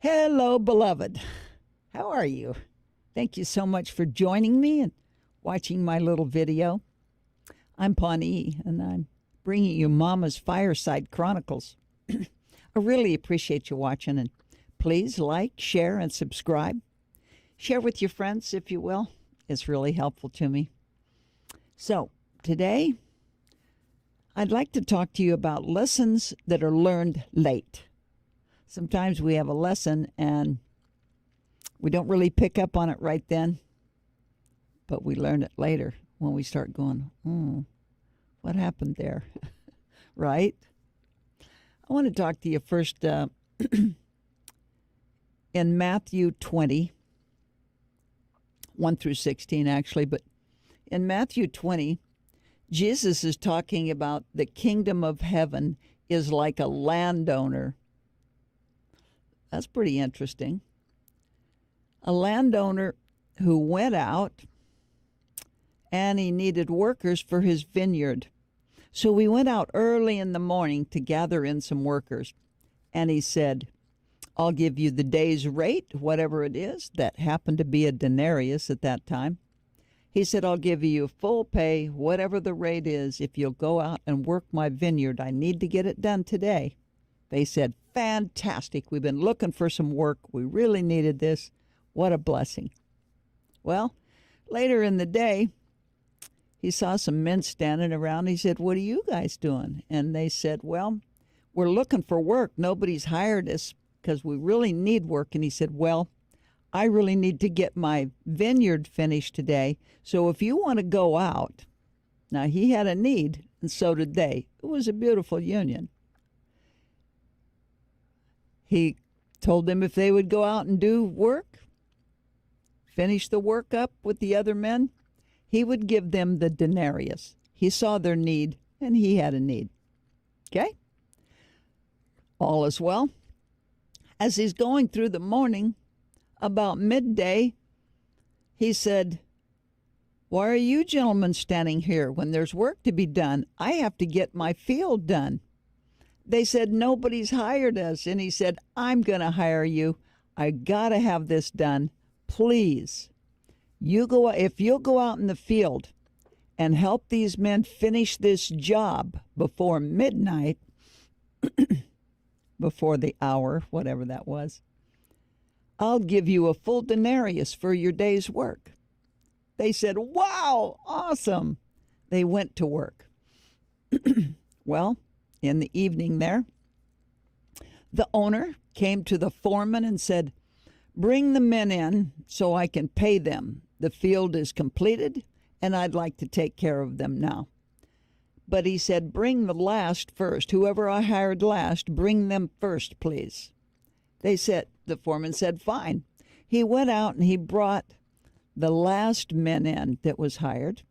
Hello, beloved. How are you? Thank you so much for joining me and watching my little video. I'm Pawnee, and I'm bringing you Mama's Fireside Chronicles. I really appreciate you watching, and please like, share, and subscribe. Share with your friends, if you will. It's really helpful to me. So, today, I'd like to talk to you about lessons that are learned late. Sometimes we have a lesson and we don't really pick up on it right then, but we learn it later when we start going, what happened there? Right? I want to talk to you first in Matthew 20, 1 through 16 actually, but in Matthew 20, Jesus is talking about the kingdom of heaven is like a landowner. That's pretty interesting. A landowner who went out and he needed workers for his vineyard. So he went out early in the morning to gather in some workers. And he said, I'll give you the day's rate, whatever it is. That happened to be a denarius at that time. He said, I'll give you full pay, whatever the rate is, if you'll go out and work my vineyard. I need to get it done today. They said, fantastic. We've been looking for some work. We really needed this. What a blessing. Well, later in the day, he saw some men standing around. He said, what are you guys doing? And they said, well, we're looking for work. Nobody's hired us because we really need work. And he said, well, I really need to get my vineyard finished today. So if you want to go out, now he had a need, and so did they. It was a beautiful union. He told them if they would go out and do work, finish the work up with the other men, he would give them the denarius. He saw their need, and he had a need. Okay? All is well. As he's going through the morning, about midday, he said, why are you gentlemen standing here when there's work to be done? I have to get my field done. They said, nobody's hired us. And he said, I'm going to hire you. I got to have this done. Please, if you'll go out in the field and help these men finish this job before midnight, before the hour, whatever that was, I'll give you a full denarius for your day's work. They said, wow, awesome. They went to work. Well, in the evening there, the owner came to the foreman and said, bring the men in so I can pay them. The field is completed, and I'd like to take care of them now. But he said, bring the last first. Whoever I hired last, bring them first, please. The foreman said, fine. He went out and he brought the last men in that was hired.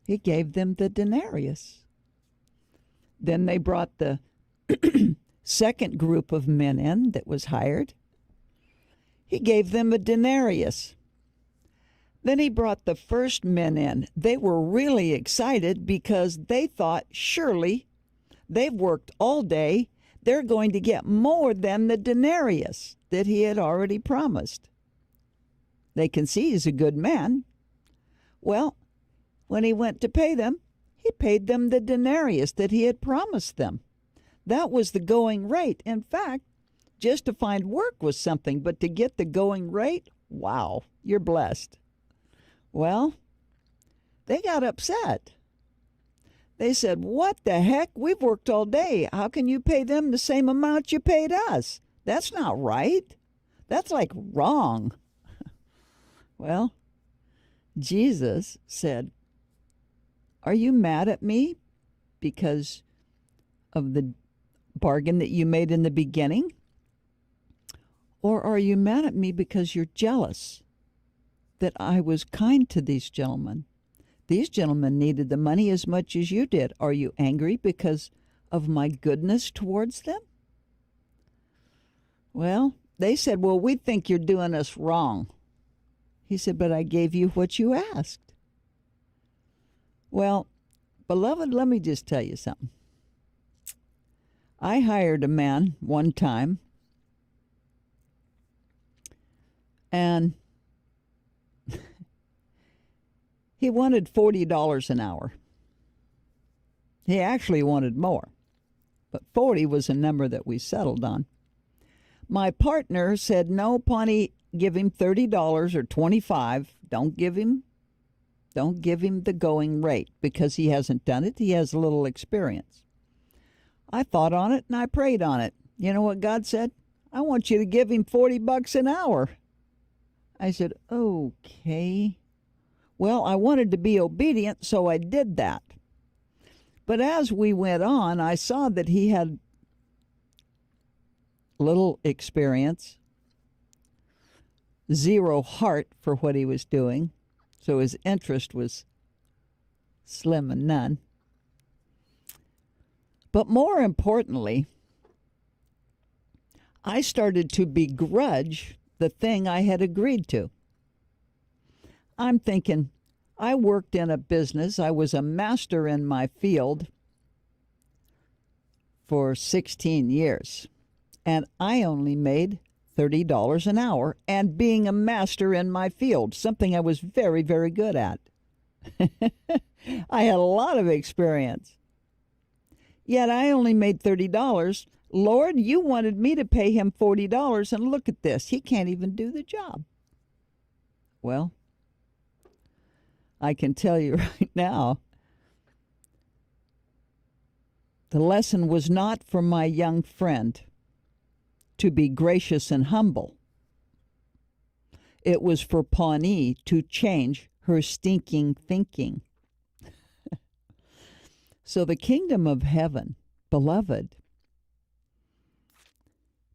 He gave them the denarius. Then they brought the second group of men in that was hired. He gave them a denarius. Then he brought the first men in. They were really excited because they thought, surely they've worked all day. They're going to get more than the denarius that he had already promised. They can see he's a good man. Well, when he went to pay them, he paid them the denarius that he had promised them. That was the going rate. In fact, just to find work was something, but to get the going rate, wow, you're blessed. Well, they got upset. They said, what the heck? We've worked all day. How can you pay them the same amount you paid us? That's not right. That's like wrong. Well, Jesus said, Are you mad at me because of the bargain that you made in the beginning? Or are you mad at me because you're jealous that I was kind to these gentlemen? These gentlemen needed the money as much as you did. Are you angry because of my goodness towards them? Well, they said, well, we think you're doing us wrong. He said, but I gave you what you asked. Well, beloved, let me just tell you something. I hired a man one time, and he wanted $40 an hour. He actually wanted more, but 40 was a number that we settled on. My partner said, no, Pawnee, give him $30 or $25. Don't give him the going rate because he hasn't done it. He has little experience. I thought on it and I prayed on it. You know what God said? I want you to give him $40 an hour. I said, okay. Well, I wanted to be obedient, so I did that. But as we went on, I saw that he had little experience, zero heart for what he was doing, so his interest was slim and none. But more importantly, I started to begrudge the thing I had agreed to. I'm thinking, I worked in a business, I was a master in my field for 16 years, and I only made $30 an hour, and being a master in my field, something I was very, very good at. I had a lot of experience. Yet I only made $30. Lord, you wanted me to pay him $40, and look at this. He can't even do the job. Well, I can tell you right now, the lesson was not for my young friend to be gracious and humble. It was for Pawnee to change her stinking thinking. So the kingdom of heaven, beloved,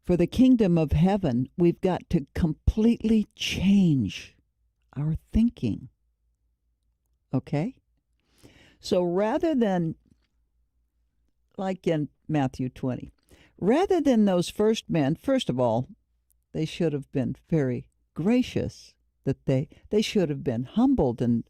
for the kingdom of heaven, we've got to completely change our thinking. Okay? So rather than, like in Matthew 20, rather than those first men, first of all, they should have been very gracious, that they should have been humbled and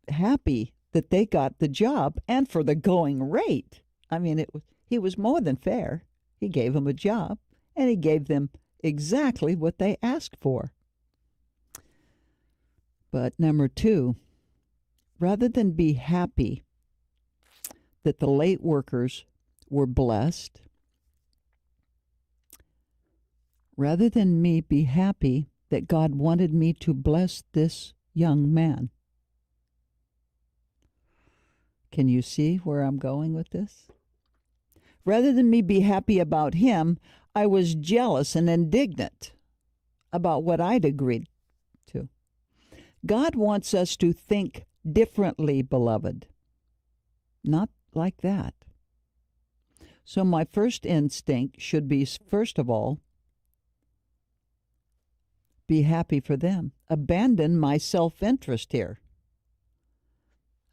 happy that they got the job and for the going rate. I mean, he was more than fair. He gave them a job, and he gave them exactly what they asked for. But number two, rather than be happy that the late workers were blessed, rather than me be happy that God wanted me to bless this young man. Can you see where I'm going with this? Rather than me be happy about him, I was jealous and indignant about what I'd agreed to. God wants us to think differently, beloved. Not like that. So my first instinct should be, first of all, be happy for them. Abandon my self-interest here.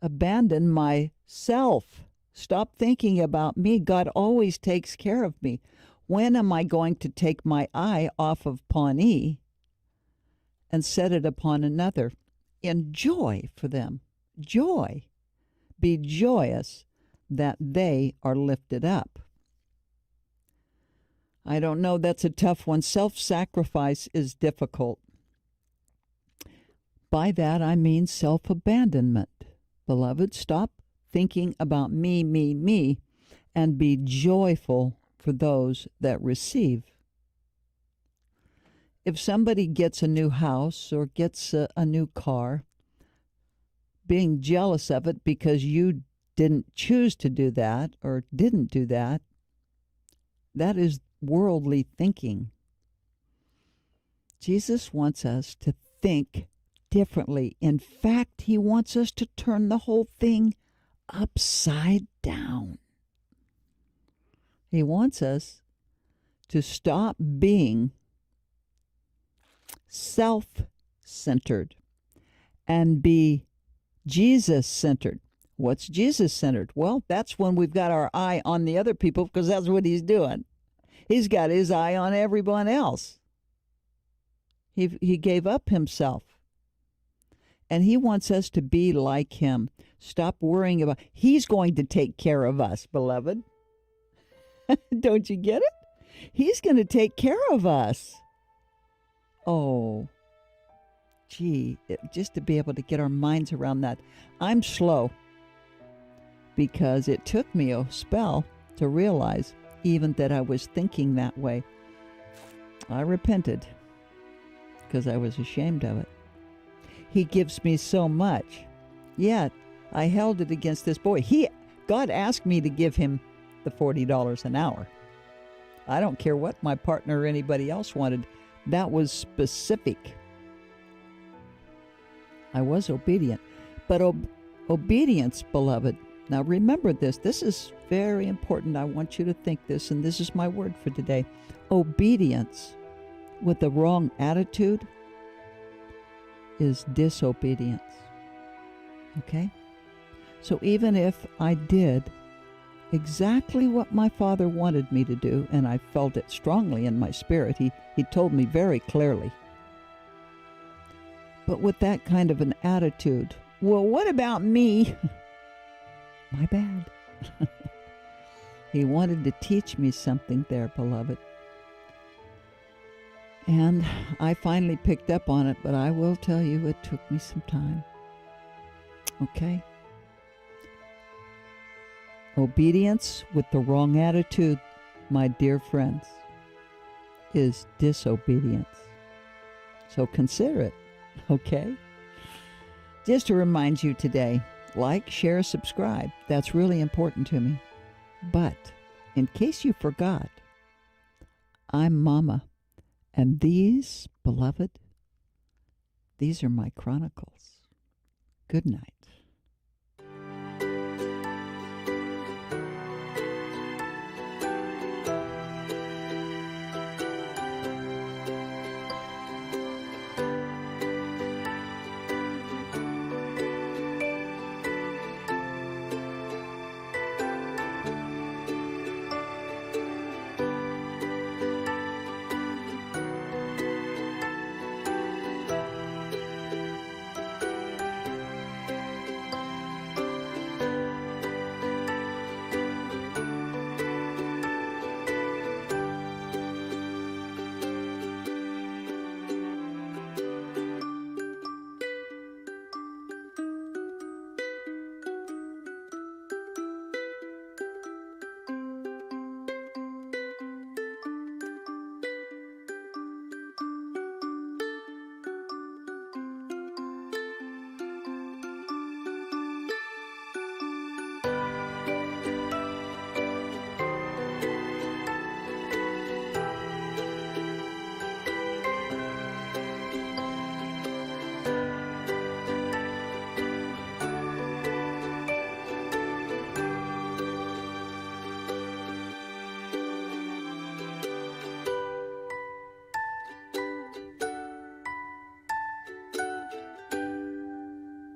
Abandon myself. Stop thinking about me. God always takes care of me. When am I going to take my eye off of Pawnee and set it upon another? In joy for them. Joy. Be joyous that they are lifted up. I don't know, that's a tough one. Self-sacrifice is difficult. By that I mean self-abandonment. Beloved, stop thinking about me, and be joyful for those that receive. If somebody gets a new house or gets a new car, being jealous of it because you didn't choose to do that or didn't do that, that is worldly thinking. Jesus wants us to think differently. In fact, he wants us to turn the whole thing upside down. He wants us to stop being self-centered and be Jesus-centered. What's Jesus-centered? Well, that's when we've got our eye on the other people, because that's what he's doing. He's got his eye on everyone else. He gave up himself. And he wants us to be like him. Stop worrying about, he's going to take care of us, beloved. Don't you get it? He's going to take care of us. Oh, gee, just to be able to get our minds around that. I'm slow because it took me a spell to realize even that I was thinking that way. I repented because I was ashamed of it. He gives me so much, yet I held it against this boy. God asked me to give him the $40 an hour. I don't care what my partner or anybody else wanted. That was specific. I was obedient. But obedience, beloved, now remember this. This is very important. I want you to think this, and this is my word for today. Obedience with the wrong attitude is disobedience. Okay? So even if I did exactly what my Father wanted me to do, and I felt it strongly in my spirit, he told me very clearly. But with that kind of an attitude, well, what about me? My bad. He wanted to teach me something there, beloved. And I finally picked up on it, but I will tell you it took me some time. Okay? Obedience with the wrong attitude, my dear friends, is disobedience. So consider it, okay? Just to remind you today, like, share, subscribe. That's really important to me. But in case you forgot, I'm Mama. And these, beloved, these are my chronicles. Good night.